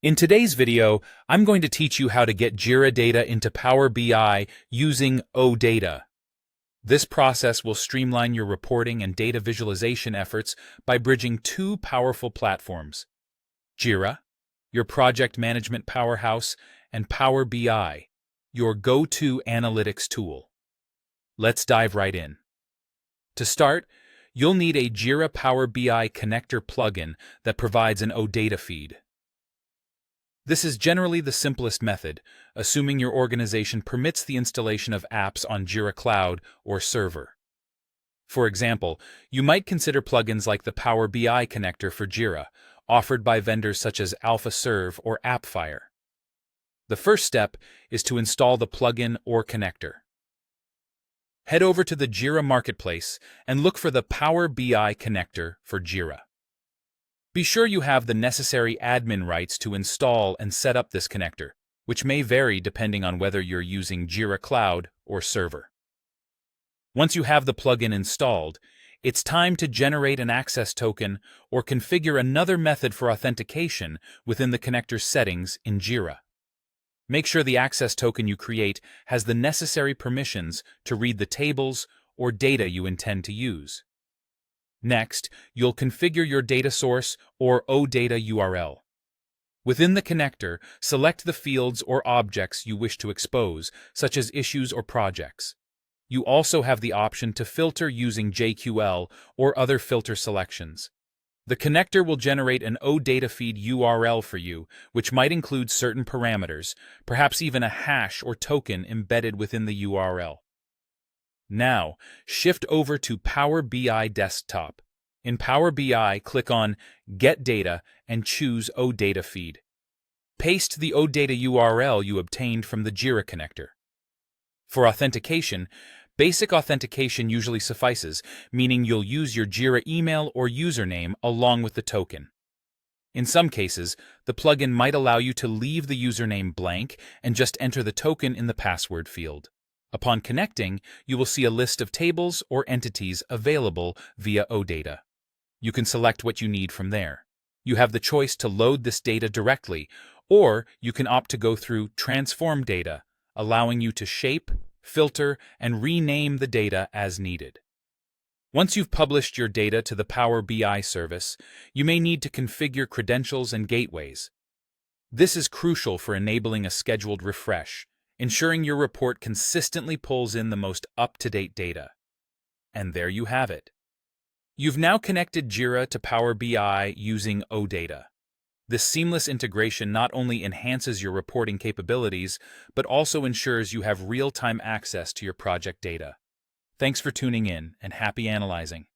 In today's video, I'm going to teach you how to get Jira data into Power BI using OData. This process will streamline your reporting and data visualization efforts by bridging two powerful platforms: Jira, your project management powerhouse, and Power BI, your go-to analytics tool. Let's dive right in. To start, you'll need a Jira Power BI connector plugin that provides an OData feed. This is generally the simplest method, assuming your organization permits the installation of apps on Jira Cloud or server. For example, you might consider plugins like the Power BI connector for Jira, offered by vendors such as AlphaServe or AppFire. The first step is to install the plugin or connector. Head over to the Jira Marketplace and look for the Power BI connector for Jira. Be sure you have the necessary admin rights to install and set up this connector, which may vary depending on whether you're using Jira Cloud or server. Once you have the plugin installed, it's time to generate an access token or configure another method for authentication within the connector's settings in Jira. Make sure the access token you create has the necessary permissions to read the tables or data you intend to use. Next, you'll configure your data source or OData URL. Within the connector, select the fields or objects you wish to expose, such as issues or projects. You also have the option to filter using JQL or other filter selections. The connector will generate an OData feed URL for you, which might include certain parameters, perhaps even a hash or token embedded within the URL. Now, shift over to Power BI Desktop. In Power BI, click on Get Data and choose OData Feed. Paste the OData URL you obtained from the Jira connector. For authentication, basic authentication usually suffices, meaning you'll use your Jira email or username along with the token. In some cases, the plugin might allow you to leave the username blank and just enter the token in the password field. Upon connecting, you will see a list of tables or entities available via OData. You can select what you need from there. You have the choice to load this data directly, or you can opt to go through Transform Data, allowing you to shape, filter, and rename the data as needed. Once you've published your data to the Power BI service, you may need to configure credentials and gateways. This is crucial for enabling a scheduled refresh, ensuring your report consistently pulls in the most up-to-date data. And there you have it. You've now connected Jira to Power BI using OData. This seamless integration not only enhances your reporting capabilities, but also ensures you have real-time access to your project data. Thanks for tuning in, and happy analyzing.